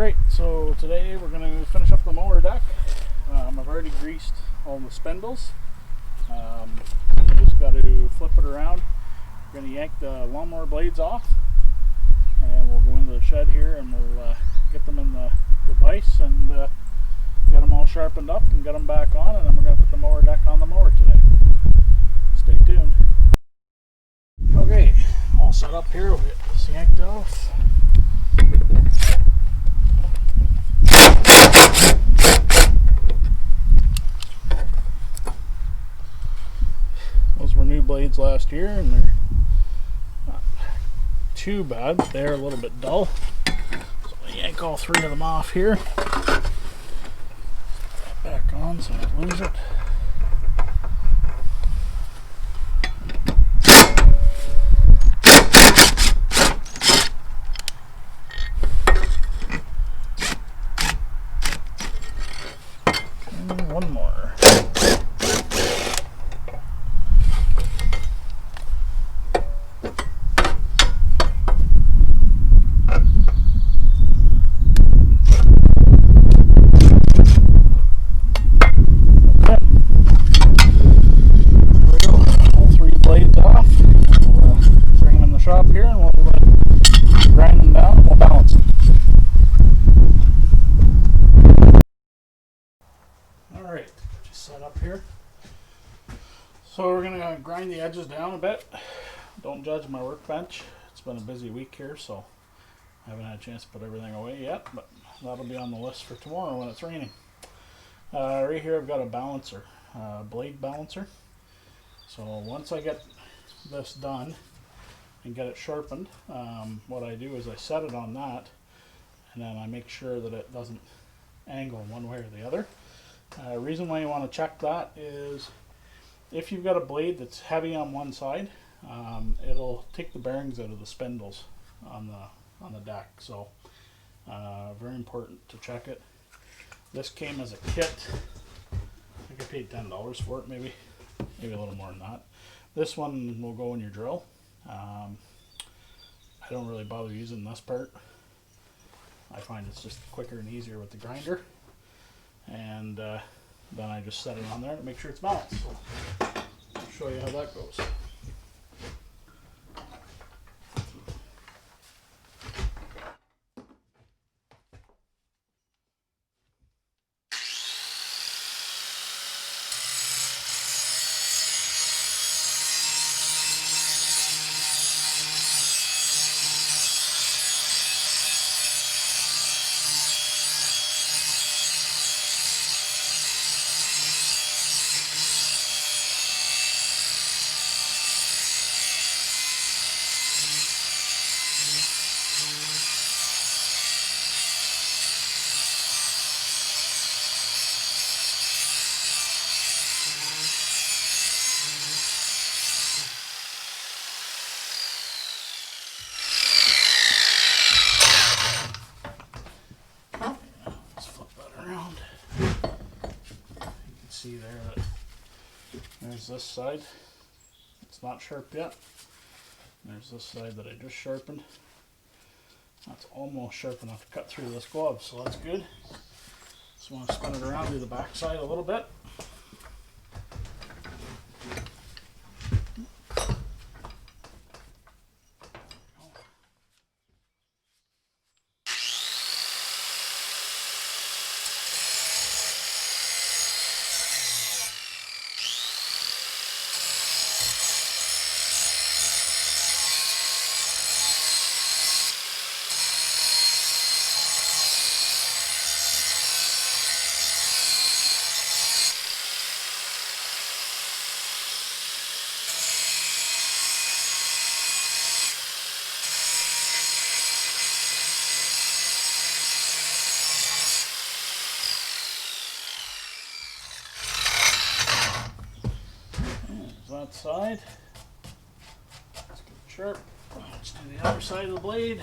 Alright, so today we're going to finish up the mower deck. I've already greased all the spindles. Just got to flip it around. We're going to yank the lawnmower blades off, and we'll go into the shed here and we'll get them in the vise and get them all sharpened up and get them back on, and then we're going to put the mower deck on the mower today. Stay tuned. Okay, all set up here. We'll get this yanked off. Those were new blades last year, and they're not too bad, but they're a little bit dull. So I yank all three of them off here. Put that back on so I don't lose it. And one more. Shop here, and we'll grind them down and we'll balance them. Alright, just set up here. So we're going to grind the edges down a bit. Don't judge my workbench. It's been a busy week here, so I haven't had a chance to put everything away yet, but that'll be on the list for tomorrow when it's raining. Right here I've got a balancer, blade balancer. So once I get this done and get it sharpened, what I do is I set it on that, and then I make sure that it doesn't angle one way or the other. Reason why you want to check that is if you've got a blade that's heavy on one side, it'll take the bearings out of the spindles on the deck. So very important to check it. This came as a kit. I think I paid $10 for it, maybe a little more than that. This one will go in your drill. I don't really bother using this part. I find it's just quicker and easier with the grinder, and then I just set it on there to make sure it's balanced. So I'll show you how that goes. See there that there's this side, it's not sharp yet. There's this side that I just sharpened. That's almost sharp enough to cut through this glove, so that's good. Just want to spin it around to the back side a little bit. That side. Let's get it sharp. Let's do the other side of the blade.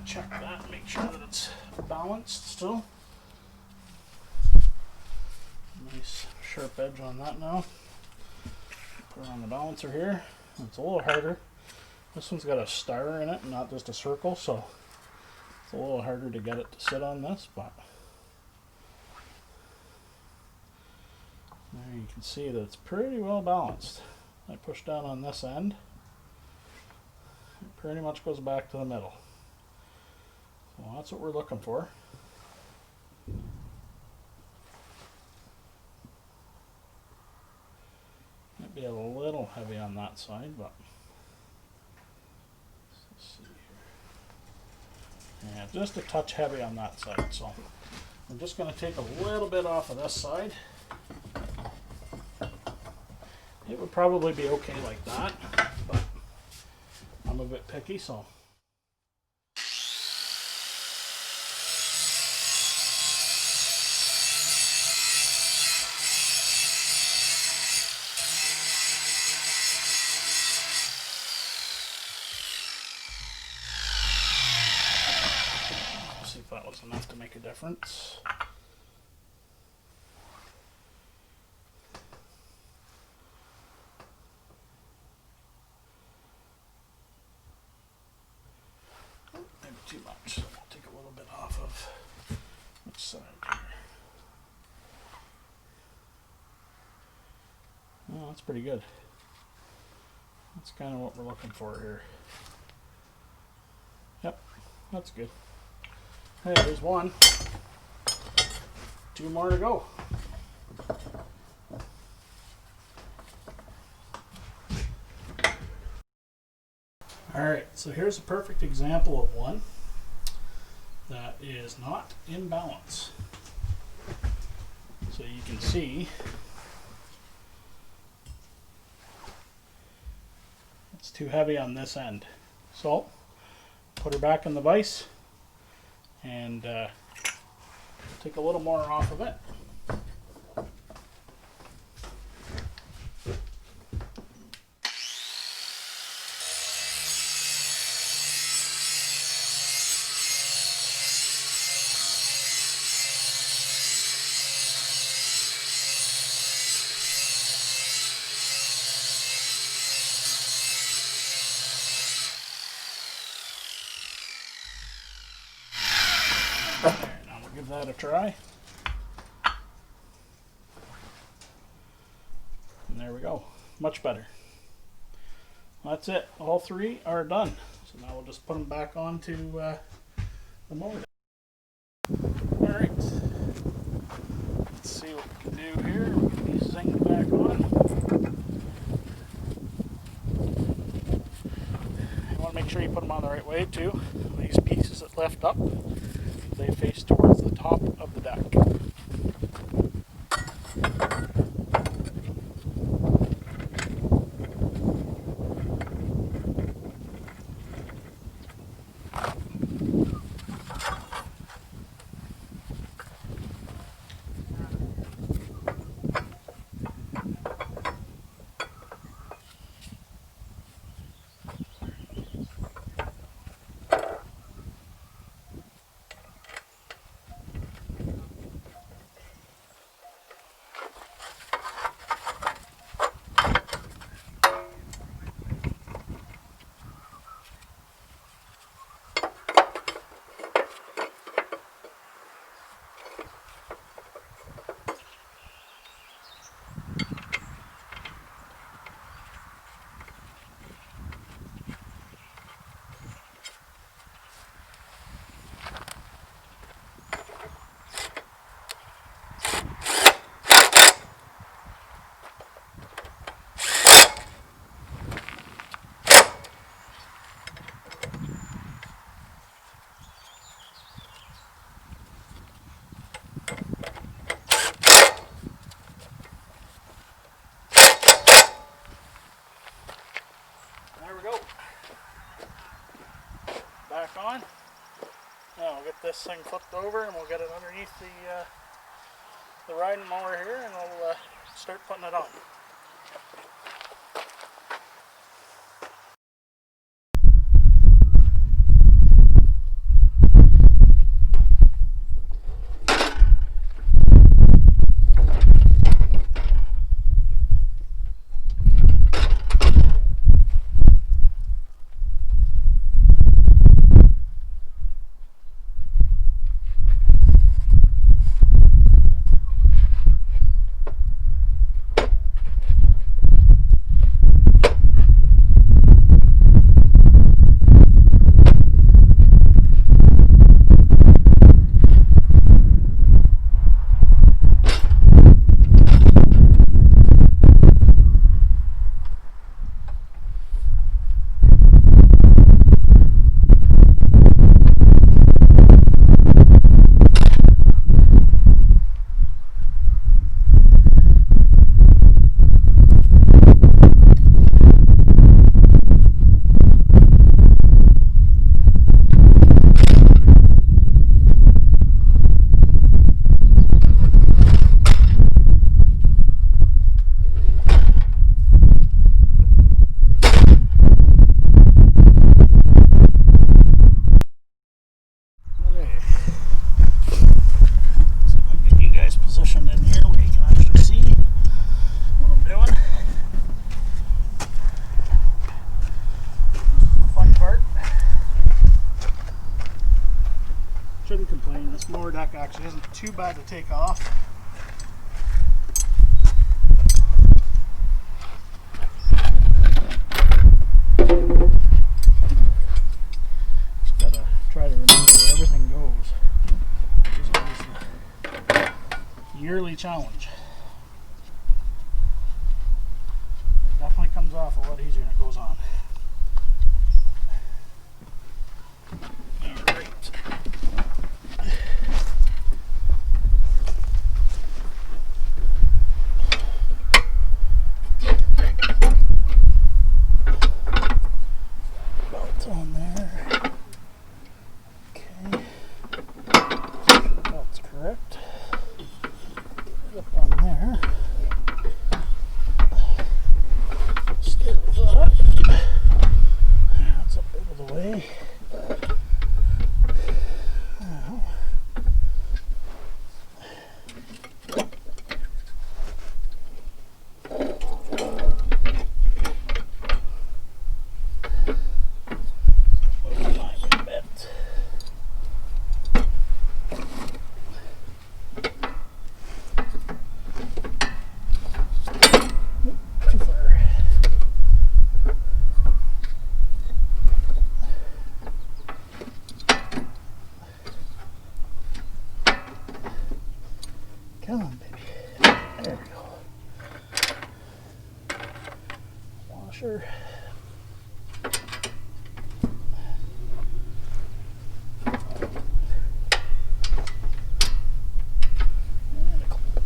check that and make sure that it's balanced still. Nice sharp edge on that now. Put it on the balancer here. It's a little harder. This one's got a star in it and not just a circle, so it's a little harder to get it to sit on this, but there you can see that it's pretty well balanced. I push down on this end. It pretty much goes back to the middle. So that's what we're looking for. Might be a little heavy on that side, but let's see here. Yeah, just a touch heavy on that side. So I'm just going to take a little bit off of this side. It would probably be okay like that, but I'm a bit picky, so. See if that was enough to make a difference. Too much, so I'll take a little bit off of each side here. Oh, that's pretty good. That's kind of what we're looking for here. Yep, that's good. Hey, there's one. 2 more to go. Alright, so here's a perfect example of one that is not in balance. So you can see it's too heavy on this end. So put her back in the vise and take a little more off of it. Now we'll give that a try. And there we go. Much better. That's it. All 3 are done. So now we'll just put them back onto the mower. Alright. Let's see what we can do here. We'll get these things back on. You want to make sure you put them on the right way too. These pieces that lift up, they face towards the top of the deck. Back on. Now we'll get this thing flipped over and we'll get it underneath the riding mower here, and we'll start putting it on. mower deck actually isn't too bad to take off. Just gotta try to remember where everything goes. Which is always the yearly challenge. It definitely comes off a lot easier than it goes on. Alright. Belt's on there. Okay. Belt's correct. Up on there. Steer that. That's a bit of the way. Now, move my bit. Too far. Come on, baby. There we go. Washer. And a clip.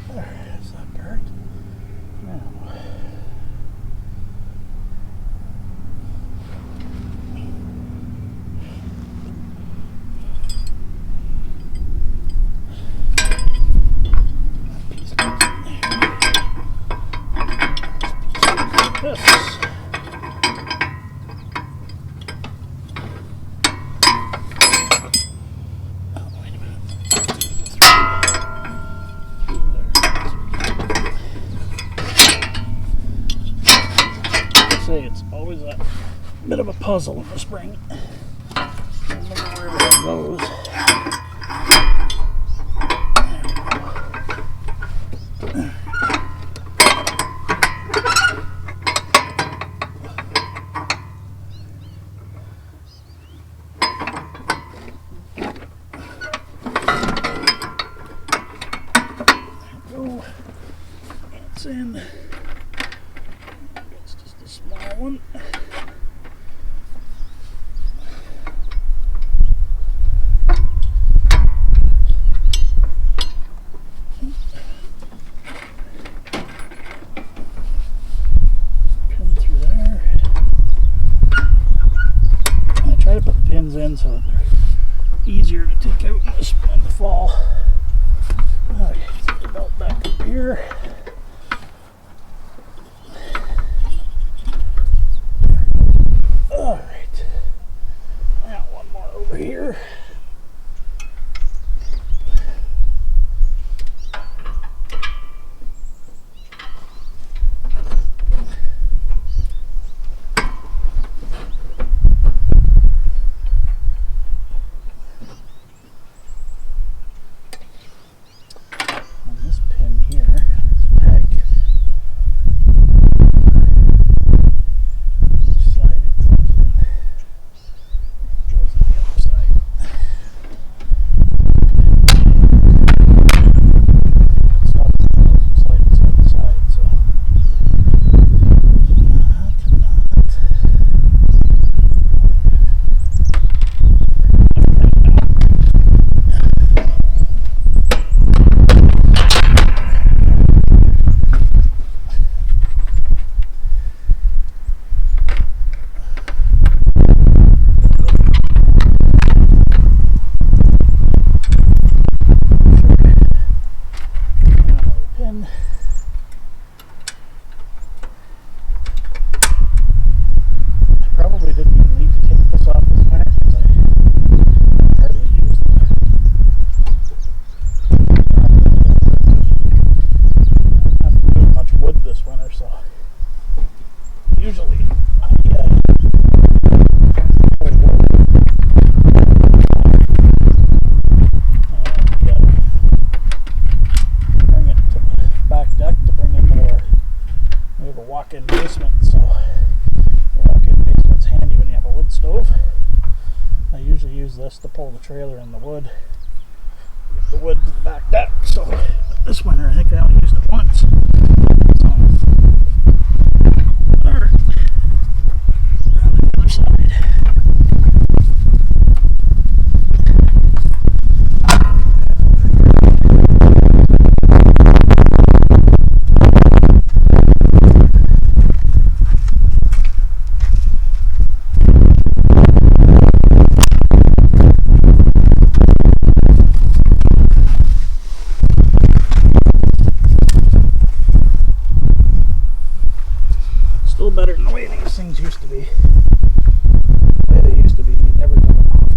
There's that part. Now. This. Oh, wait a minute. Say it's always a bit of a puzzle in the spring. Remember where everything goes. It's in. It's just a small one. Pin through there. I try to put the pins in so that they're easier to take out in the fall. Okay, set the belt back up here. Alright. Now one more over here. On this pin here, there's walk-in basement, so the walk-in basement's handy when you have a wood stove. I usually use this to pull the trailer in the wood. Get the wood to the back deck. So this winter I think I only used it once. So, alright. On the other side. Still better than the way these things used to be. The way they used to be, you never got them off.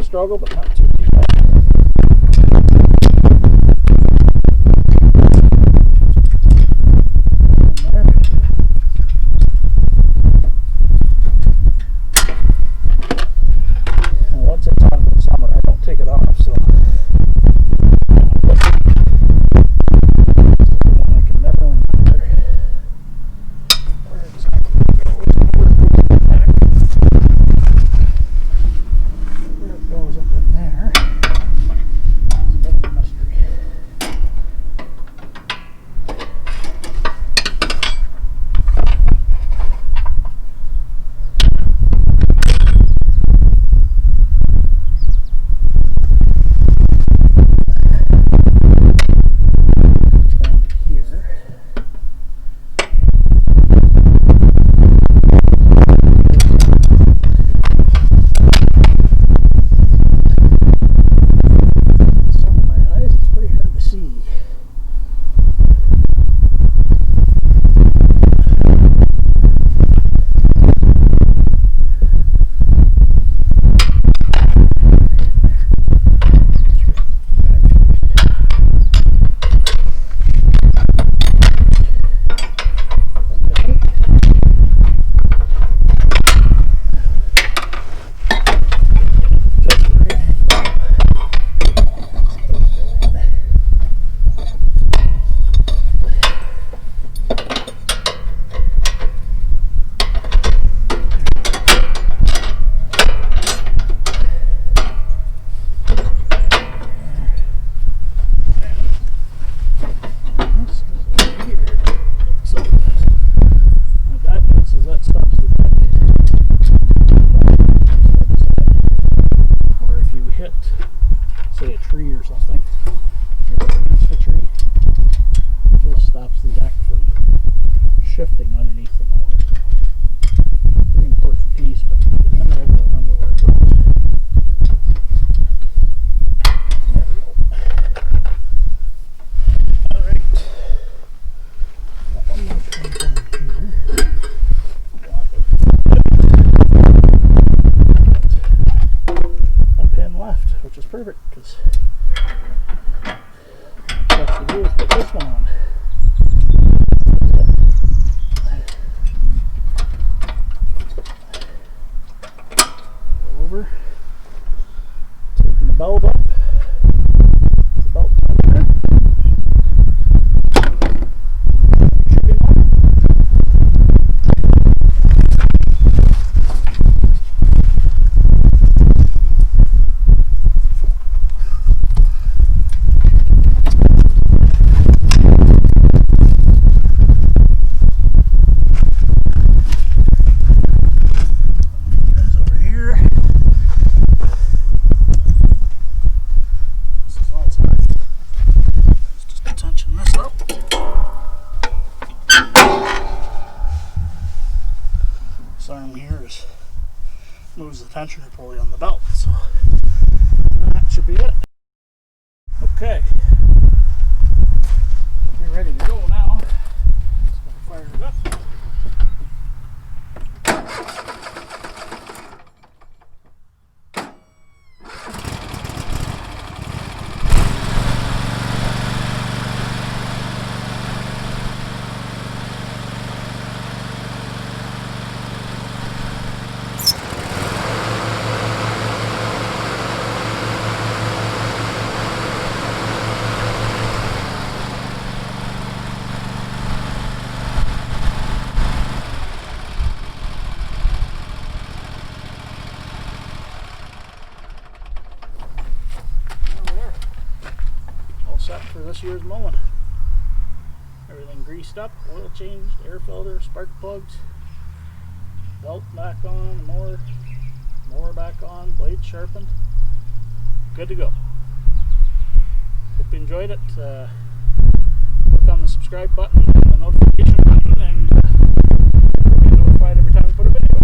Struggle, but not too bad. And once it's on for the summer, I don't take it off, so I can never remember where exactly it goes. Where it goes up in there. It's a bit of a mystery. Down to here. Some of my eyes, it's pretty hard to see. So, what that does is that stops the deck. Or if you hit, say, a tree or something, you're up against the tree, it just stops the deck from shifting underneath the mower. So, pretty important piece, but you can never ever remember where it goes. There we go. Alright. Got one more thing down here. A pin left, which is perfect because all I have to do is put this one on. Go over, tighten the belt up. The belt tighter. Should be on. tensioner pulley on the belt. So that should be it. Okay, we're ready to go now. Just gonna fire it up. Set for this year's mowing. Everything greased up, oil changed, air filter, spark plugs, belt back on, mower back on, blade sharpened. Good to go. Hope you enjoyed it. Click on the subscribe button and the notification button and get notified every time I put a video.